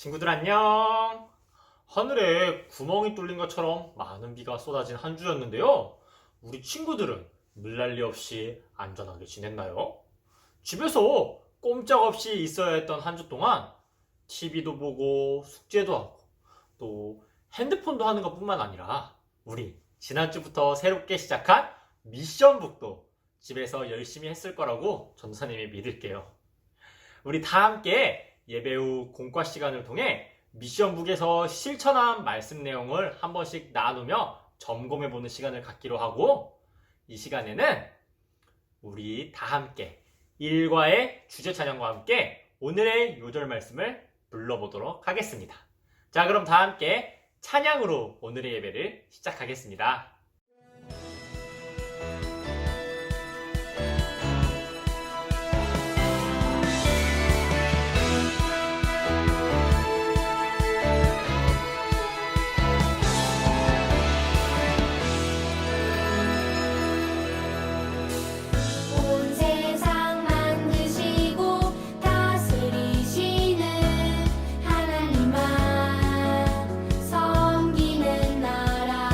친구들 안녕. 하늘에 구멍이 뚫린 것처럼 많은 비가 쏟아진 한 주였는데요. 우리 친구들은 물난리 없이 안전하게 지냈나요? 집에서 꼼짝없이 있어야 했던 한 주 동안 TV도 보고 숙제도 하고 또 핸드폰도 하는 것뿐만 아니라 우리 지난주부터 새롭게 시작한 미션북도 집에서 열심히 했을 거라고 전도사님이 믿을게요. 우리 다 함께 예배 후 공과 시간을 통해 미션북에서 실천한 말씀 내용을 한 번씩 나누며 점검해보는 시간을 갖기로 하고, 이 시간에는 우리 다 함께 일과의 주제 찬양과 함께 오늘의 요절 말씀을 불러보도록 하겠습니다. 자, 그럼 다 함께 찬양으로 오늘의 예배를 시작하겠습니다. 온 세상 만드시고 다스리시는 하나님만 섬기는 나라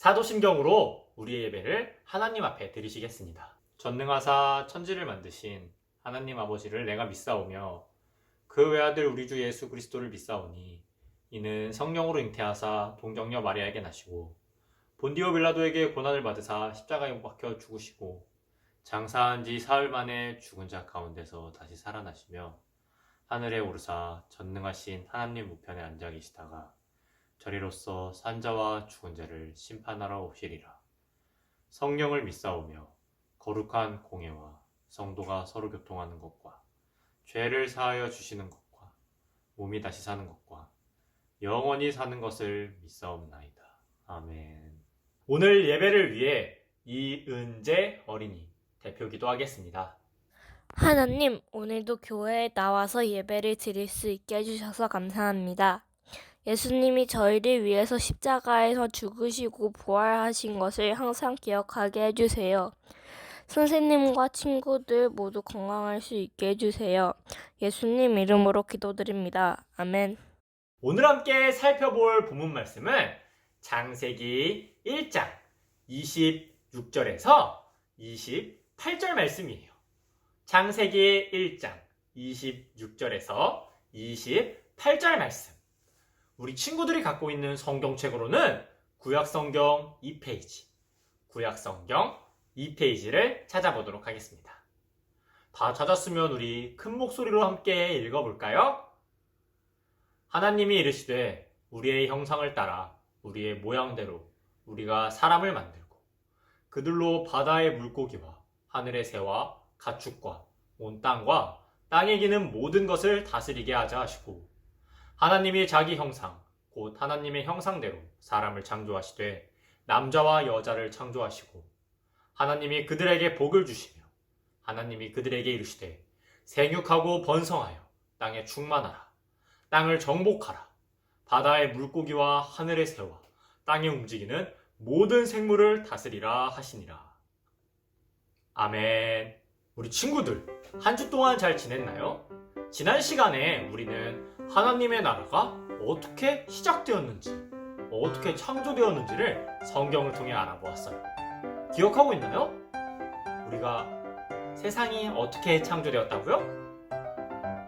사도신경으로 우리의 예배를 하나님 앞에 드리시겠습니다. 전능하사 천지를 만드신 하나님 아버지를 내가 믿사오며 그 외아들 우리 주 예수 그리스도를 믿사오니 이는 성령으로 잉태하사 동정녀 마리아에게 나시고 본디오 빌라도에게 고난을 받으사 십자가에 못 박혀 죽으시고 장사한 지 사흘 만에 죽은 자 가운데서 다시 살아나시며 하늘에 오르사 전능하신 하나님 우편에 앉아 계시다가 저리로서 산자와 죽은 자를 심판하러 오시리라. 성령을 믿사오며 거룩한 공예와 성도가 서로 교통하는 것과 죄를 사하여 주시는 것과 몸이 다시 사는 것과 영원히 사는 것을 믿사옵나이다. 아멘. 오늘 예배를 위해 이은재 어린이 대표 기도하겠습니다. 하나님, 오늘도 교회에 나와서 예배를 드릴 수 있게 해주셔서 감사합니다. 예수님이 저희를 위해서 십자가에서 죽으시고 부활하신 것을 항상 기억하게 해주세요. 선생님과 친구들 모두 건강할 수 있게 해주세요. 예수님 이름으로 기도드립니다. 아멘. 오늘 함께 살펴볼 본문 말씀은 창세기 1장 26절에서 28절 말씀이에요. 창세기 1장 26절에서 28절 말씀. 우리 친구들이 갖고 있는 성경책으로는 구약성경 2페이지, 구약성경 2페이지를 찾아보도록 하겠습니다. 다 찾았으면 우리 큰 목소리로 함께 읽어볼까요? 하나님이 이르시되 우리의 형상을 따라 우리의 모양대로 우리가 사람을 만들고 그들로 바다의 물고기와 하늘의 새와 가축과 온 땅과 땅에 기는 모든 것을 다스리게 하자 하시고 하나님이 자기 형상 곧 하나님의 형상대로 사람을 창조하시되 남자와 여자를 창조하시고 하나님이 그들에게 복을 주시며 하나님이 그들에게 이르시되 생육하고 번성하여 땅에 충만하라 땅을 정복하라 바다의 물고기와 하늘의 새와 땅에 움직이는 모든 생물을 다스리라 하시니라. 아멘. 우리 친구들 한 주 동안 잘 지냈나요? 지난 시간에 우리는 하나님의 나라가 어떻게 시작되었는지, 어떻게 창조되었는지를 성경을 통해 알아보았어요. 기억하고 있나요? 우리가 세상이 어떻게 창조되었다고요?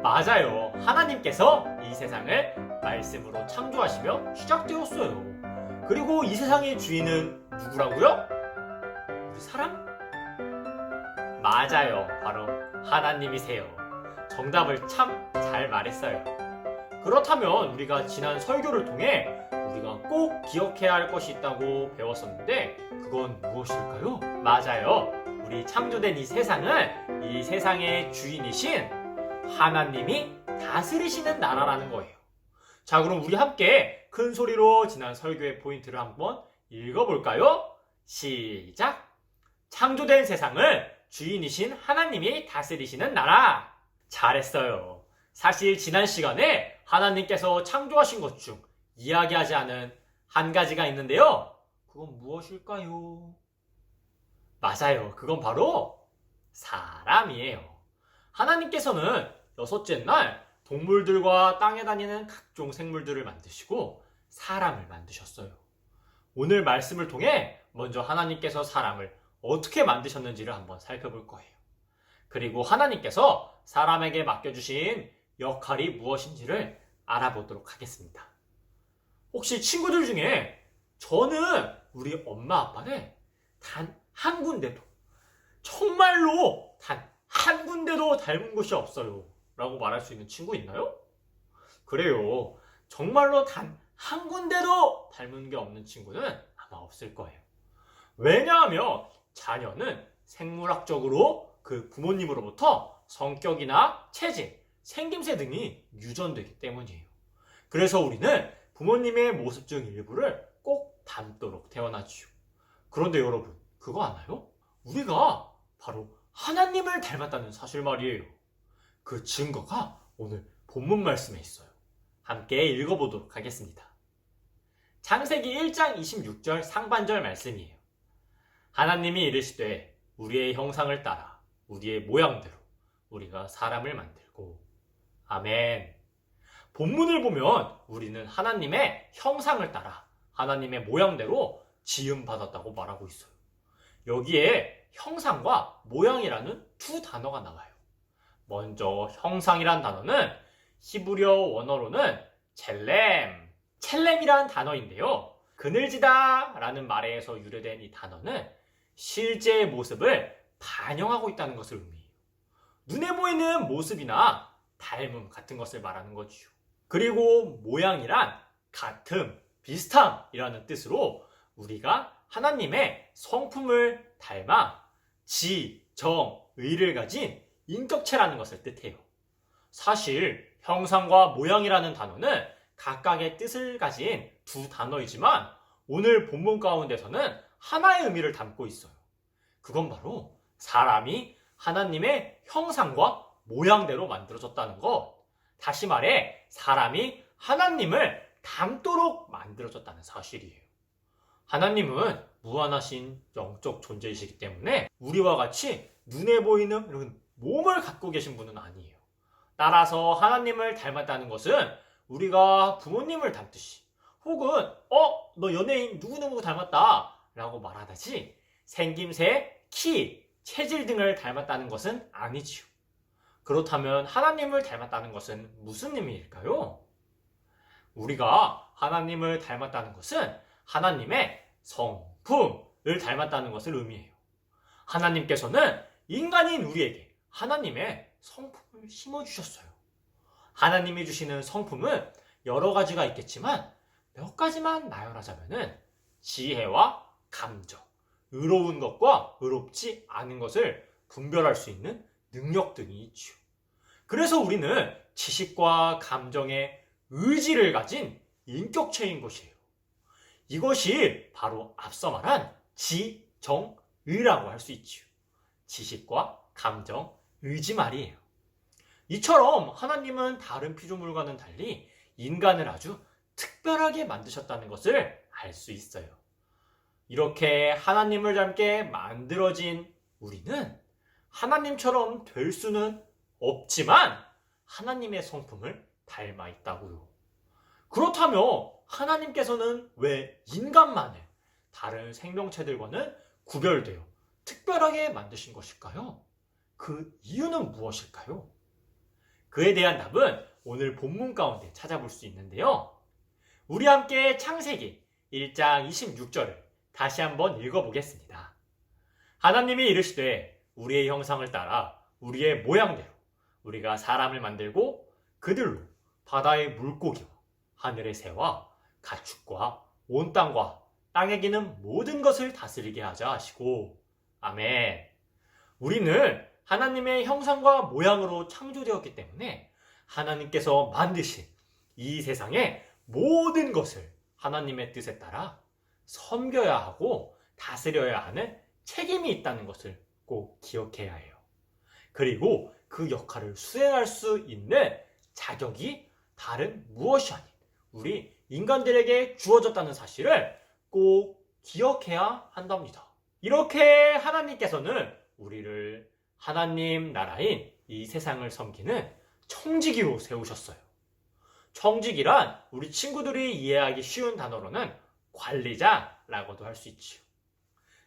맞아요. 하나님께서 이 세상을 말씀으로 창조하시며 시작되었어요. 그리고 이 세상의 주인은 누구라고요? 우리 사람? 맞아요. 바로 하나님이세요. 정답을 참 잘 말했어요. 그렇다면 우리가 지난 설교를 통해 우리가 꼭 기억해야 할 것이 있다고 배웠었는데 그건 무엇일까요? 맞아요. 우리 창조된 이 세상은 이 세상의 주인이신 하나님이 다스리시는 나라라는 거예요. 자, 그럼 우리 함께 큰 소리로 지난 설교의 포인트를 한번 읽어볼까요? 시작! 창조된 세상을 주인이신 하나님이 다스리시는 나라. 잘했어요. 사실 지난 시간에 하나님께서 창조하신 것 중 이야기하지 않은 한 가지가 있는데요. 그건 무엇일까요? 맞아요. 그건 바로 사람이에요. 하나님께서는 여섯째 날 동물들과 땅에 다니는 각종 생물들을 만드시고 사람을 만드셨어요. 오늘 말씀을 통해 먼저 하나님께서 사람을 어떻게 만드셨는지를 한번 살펴볼 거예요. 그리고 하나님께서 사람에게 맡겨주신 역할이 무엇인지를 알아보도록 하겠습니다. 혹시 친구들 중에 저는 우리 엄마 아빠를 단 한 군데도, 정말로 단 한 군데도 닮은 곳이 없어요 라고 말할 수 있는 친구 있나요? 그래요. 정말로 단 한 군데도 닮은 게 없는 친구는 아마 없을 거예요. 왜냐하면 자녀는 생물학적으로 그 부모님으로부터 성격이나 체질, 생김새 등이 유전되기 때문이에요. 그래서 우리는 부모님의 모습 중 일부를 꼭 닮도록 태어나지요. 그런데 여러분, 그거 아나요? 우리가 바로 하나님을 닮았다는 사실 말이에요. 그 증거가 오늘 본문 말씀에 있어요. 함께 읽어보도록 하겠습니다. 창세기 1장 26절 상반절 말씀이에요. 하나님이 이르시되 우리의 형상을 따라 우리의 모양대로 우리가 사람을 만들고. 아멘. 본문을 보면 우리는 하나님의 형상을 따라 하나님의 모양대로 지음받았다고 말하고 있어요. 여기에 형상과 모양이라는 두 단어가 나와요. 먼저 형상이란 단어는 히브리어 원어로는 첼렘이란 단어인데요. 그늘지다 라는 말에서 유래된 이 단어는 실제의 모습을 반영하고 있다는 것을 의미해요. 눈에 보이는 모습이나 닮음 같은 것을 말하는 거죠. 그리고 모양이란 같음, 비슷함이라는 뜻으로 우리가 하나님의 성품을 닮아 지, 정, 의를 가진 인격체라는 것을 뜻해요. 사실 형상과 모양이라는 단어는 각각의 뜻을 가진 두 단어이지만 오늘 본문 가운데서는 하나의 의미를 담고 있어요. 그건 바로 사람이 하나님의 형상과 모양대로 만들어졌다는 것. 다시 말해 사람이 하나님을 닮도록 만들어졌다는 사실이에요. 하나님은 무한하신 영적 존재이시기 때문에 우리와 같이 눈에 보이는 이런 몸을 갖고 계신 분은 아니에요. 따라서 하나님을 닮았다는 것은 우리가 부모님을 닮듯이 혹은 너 연예인 누구누구 닮았다 라고 말하듯이 생김새, 키, 체질 등을 닮았다는 것은 아니지요. 그렇다면 하나님을 닮았다는 것은 무슨 의미일까요? 우리가 하나님을 닮았다는 것은 하나님의 성품을 닮았다는 것을 의미해요. 하나님께서는 인간인 우리에게 하나님의 성품을 심어주셨어요. 하나님이 주시는 성품은 여러 가지가 있겠지만 몇 가지만 나열하자면은 지혜와 감정, 의로운 것과 의롭지 않은 것을 분별할 수 있는 능력 등이 있죠. 그래서 우리는 지식과 감정의 의지를 가진 인격체인 것이에요. 이것이 바로 앞서 말한 지, 정, 의라고 할 수 있죠. 지식과 감정, 의지 말이에요. 이처럼 하나님은 다른 피조물과는 달리 인간을 아주 특별하게 만드셨다는 것을 알 수 있어요. 이렇게 하나님을 닮게 만들어진 우리는 하나님처럼 될 수는 없지만 하나님의 성품을 닮아 있다고요. 그렇다면 하나님께서는 왜 인간만을 다른 생명체들과는 구별되어 특별하게 만드신 것일까요? 그 이유는 무엇일까요? 그에 대한 답은 오늘 본문 가운데 찾아볼 수 있는데요. 우리 함께 창세기 1장 26절을 다시 한번 읽어보겠습니다. 하나님이 이르시되 우리의 형상을 따라 우리의 모양대로 우리가 사람을 만들고 그들로 바다의 물고기와 하늘의 새와 가축과 온 땅과 땅에 기는 모든 것을 다스리게 하자 하시고 아멘. 우리는 하나님의 형상과 모양으로 창조되었기 때문에 하나님께서 만드신 이 세상의 모든 것을 하나님의 뜻에 따라 섬겨야 하고 다스려야 하는 책임이 있다는 것을 꼭 기억해야 해요. 그리고 그 역할을 수행할 수 있는 자격이 다른 무엇이 아닌 우리 인간들에게 주어졌다는 사실을 꼭 기억해야 한답니다. 이렇게 하나님께서는 우리를 하나님 나라인 이 세상을 섬기는 청지기로 세우셨어요. 청지기란 우리 친구들이 이해하기 쉬운 단어로는 관리자라고도 할 수 있죠.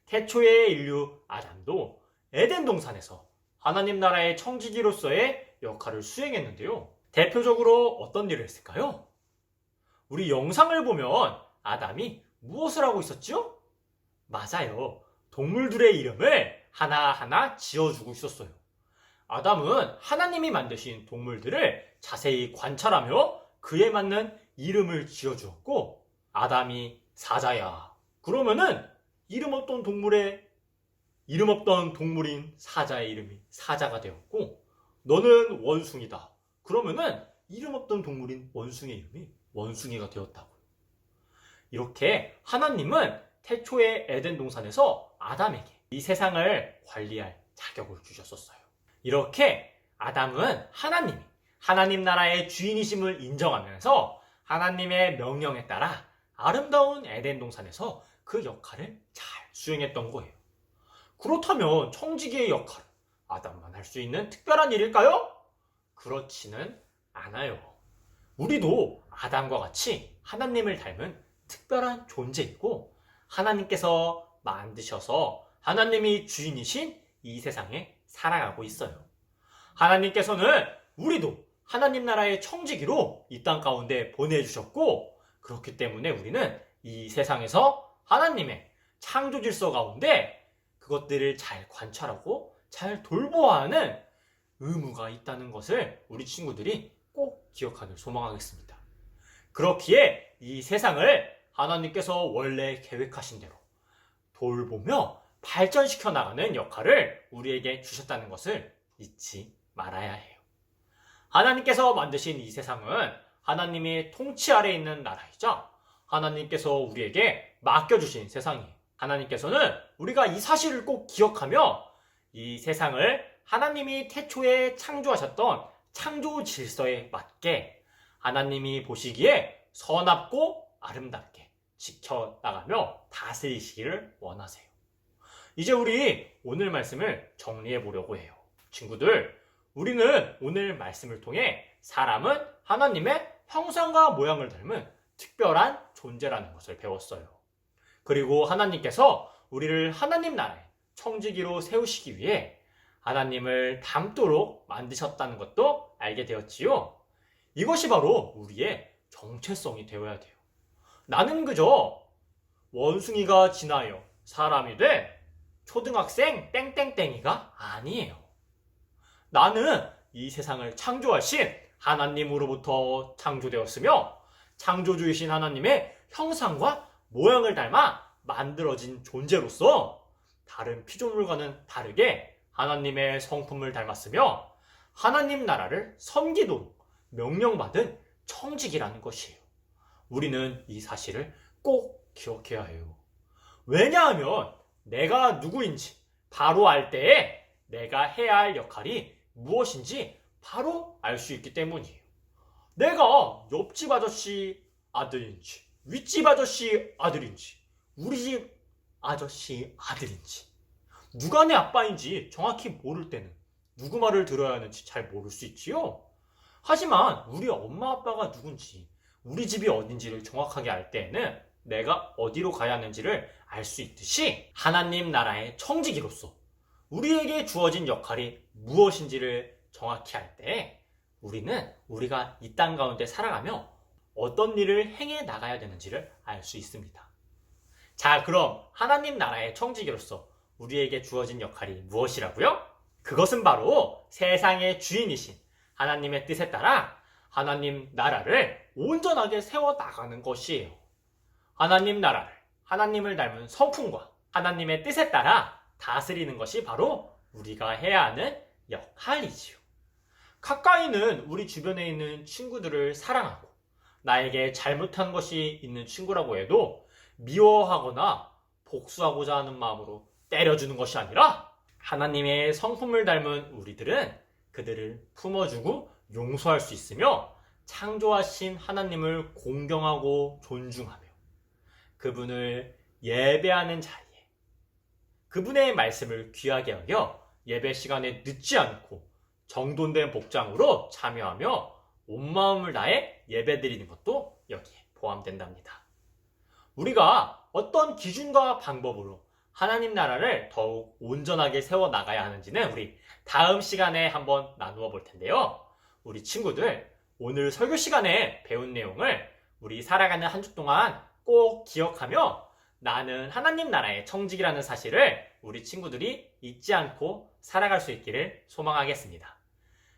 태초의 인류 아담도 에덴 동산에서 하나님 나라의 청지기로서의 역할을 수행했는데요. 대표적으로 어떤 일을 했을까요? 우리 영상을 보면 아담이 무엇을 하고 있었죠? 맞아요. 동물들의 이름을 하나하나 지어주고 있었어요. 아담은 하나님이 만드신 동물들을 자세히 관찰하며 그에 맞는 이름을 지어주었고 아담이 사자야. 그러면은 이름 없던 동물인 사자의 이름이 사자가 되었고 너는 원숭이다. 그러면은 이름 없던 동물인 원숭이의 이름이 원숭이가 되었다고요. 이렇게 하나님은 태초의 에덴 동산에서 아담에게 이 세상을 관리할 자격을 주셨었어요. 이렇게 아담은 하나님 나라의 주인이심을 인정하면서 하나님의 명령에 따라 아름다운 에덴 동산에서 그 역할을 잘 수행했던 거예요. 그렇다면 청지기의 역할은 아담만 할 수 있는 특별한 일일까요? 그렇지는 않아요. 우리도 아담과 같이 하나님을 닮은 특별한 존재이고 하나님께서 만드셔서 하나님이 주인이신 이 세상에 살아가고 있어요. 하나님께서는 우리도 하나님 나라의 청지기로 이 땅 가운데 보내주셨고, 그렇기 때문에 우리는 이 세상에서 하나님의 창조 질서 가운데 그것들을 잘 관찰하고 잘 돌보아야 하는 의무가 있다는 것을 우리 친구들이 꼭 기억하길 소망하겠습니다. 그렇기에 이 세상을 하나님께서 원래 계획하신 대로 돌보며 발전시켜 나가는 역할을 우리에게 주셨다는 것을 잊지 말아야 해요. 하나님께서 만드신 이 세상은 하나님의 통치 아래에 있는 나라이자 하나님께서 우리에게 맡겨주신 세상이에요. 하나님께서는 우리가 이 사실을 꼭 기억하며 이 세상을 하나님이 태초에 창조하셨던 창조 질서에 맞게 하나님이 보시기에 선합고 아름답게 지켜나가며 다스리시기를 원하세요. 이제 우리 오늘 말씀을 정리해 보려고 해요. 친구들, 우리는 오늘 말씀을 통해 사람은 하나님의 형상과 모양을 닮은 특별한 존재라는 것을 배웠어요. 그리고 하나님께서 우리를 하나님 나라의 청지기로 세우시기 위해 하나님을 닮도록 만드셨다는 것도 알게 되었지요. 이것이 바로 우리의 정체성이 되어야 돼요. 나는 그저 원숭이가 지나여 사람이 돼 초등학생 땡땡땡이가 아니에요. 나는 이 세상을 창조하신 하나님으로부터 창조되었으며 창조주이신 하나님의 형상과 모양을 닮아 만들어진 존재로서 다른 피조물과는 다르게 하나님의 성품을 닮았으며 하나님 나라를 섬기도록 명령받은 청지기라는 것이에요. 우리는 이 사실을 꼭 기억해야 해요. 왜냐하면 내가 누구인지 바로 알 때에 내가 해야 할 역할이 무엇인지 바로 알 수 있기 때문이에요. 내가 옆집 아저씨 아들인지 윗집 아저씨 아들인지 우리 집 아저씨 아들인지 누가 내 아빠인지 정확히 모를 때는 누구 말을 들어야 하는지 잘 모를 수 있지요. 하지만 우리 엄마 아빠가 누군지 우리 집이 어딘지를 정확하게 알 때에는 내가 어디로 가야 하는지를 알 수 있듯이 하나님 나라의 청지기로서 우리에게 주어진 역할이 무엇인지를 정확히 알 때 우리는 우리가 이 땅 가운데 살아가며 어떤 일을 행해 나가야 되는지를 알 수 있습니다. 자, 그럼 하나님 나라의 청지기로서 우리에게 주어진 역할이 무엇이라고요? 그것은 바로 세상의 주인이신 하나님의 뜻에 따라 하나님 나라를 온전하게 세워 나가는 것이에요. 하나님 나라를 하나님을 닮은 성품과 하나님의 뜻에 따라 다스리는 것이 바로 우리가 해야 하는 역할이지요. 가까이는 우리 주변에 있는 친구들을 사랑하고 나에게 잘못한 것이 있는 친구라고 해도 미워하거나 복수하고자 하는 마음으로 때려주는 것이 아니라 하나님의 성품을 닮은 우리들은 그들을 품어주고 용서할 수 있으며 창조하신 하나님을 공경하고 존중하며 그분을 예배하는 자리에 그분의 말씀을 귀하게 여겨 예배 시간에 늦지 않고 정돈된 복장으로 참여하며 온 마음을 다해 예배드리는 것도 여기에 포함된답니다. 우리가 어떤 기준과 방법으로 하나님 나라를 더욱 온전하게 세워나가야 하는지는 우리 다음 시간에 한번 나누어 볼 텐데요. 우리 친구들, 오늘 설교 시간에 배운 내용을 우리 살아가는 한 주 동안 꼭 기억하며 나는 하나님 나라의 청지기라는 사실을 우리 친구들이 잊지 않고 살아갈 수 있기를 소망하겠습니다.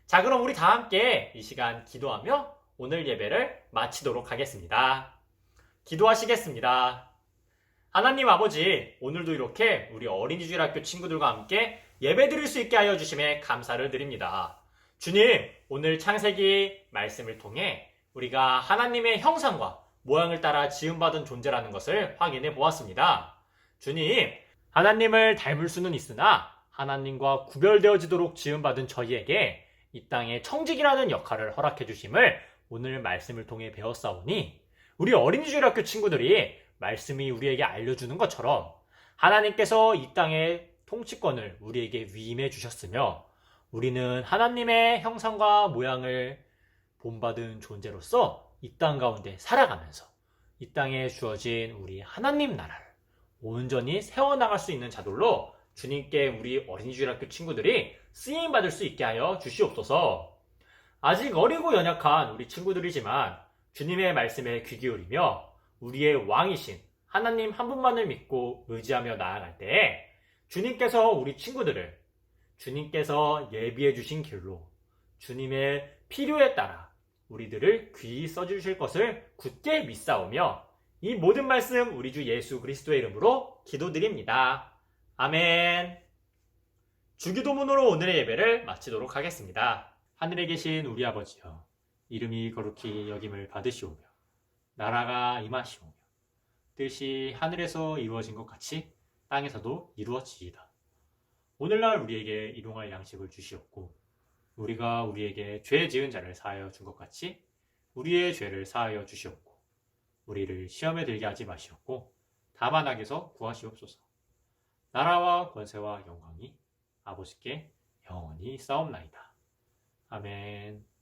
자, 그럼 우리 다 함께 이 시간 기도하며 오늘 예배를 마치도록 하겠습니다. 기도하시겠습니다. 하나님 아버지, 오늘도 이렇게 우리 어린이 주일학교 친구들과 함께 예배 드릴 수 있게 하여 주심에 감사를 드립니다. 주님, 오늘 창세기 말씀을 통해 우리가 하나님의 형상과 모양을 따라 지음받은 존재라는 것을 확인해 보았습니다. 주님, 하나님을 닮을 수는 있으나 하나님과 구별되어지도록 지음받은 저희에게 이 땅에 청지기라는 역할을 허락해 주심을 오늘 말씀을 통해 배웠사오니 우리 어린이 주일학교 친구들이 말씀이 우리에게 알려주는 것처럼 하나님께서 이 땅의 통치권을 우리에게 위임해 주셨으며 우리는 하나님의 형상과 모양을 본받은 존재로서 이 땅 가운데 살아가면서 이 땅에 주어진 우리 하나님 나라를 온전히 세워나갈 수 있는 자들로 주님께 우리 어린이주일학교 친구들이 쓰임받을 수 있게 하여 주시옵소서. 아직 어리고 연약한 우리 친구들이지만 주님의 말씀에 귀 기울이며 우리의 왕이신 하나님 한 분만을 믿고 의지하며 나아갈 때에 주님께서 우리 친구들을 주님께서 예비해 주신 길로 주님의 필요에 따라 우리들을 귀히 써주실 것을 굳게 믿사오며 이 모든 말씀 우리 주 예수 그리스도의 이름으로 기도드립니다. 아멘. 주기도문으로 오늘의 예배를 마치도록 하겠습니다. 하늘에 계신 우리 아버지여, 이름이 거룩히 여김을 받으시오며 나라가 임하시오며 뜻이 하늘에서 이루어진 것 같이 땅에서도 이루어지이다. 오늘날 우리에게 일용할 양식을 주시옵고 우리가 우리에게 죄 지은 자를 사하여 준 것 같이 우리의 죄를 사하여 주시옵고 우리를 시험에 들게 하지 마시옵고 다만 악에서 구하시옵소서. 나라와 권세와 영광이 아버지께 영원히 싸움나이다. 아멘.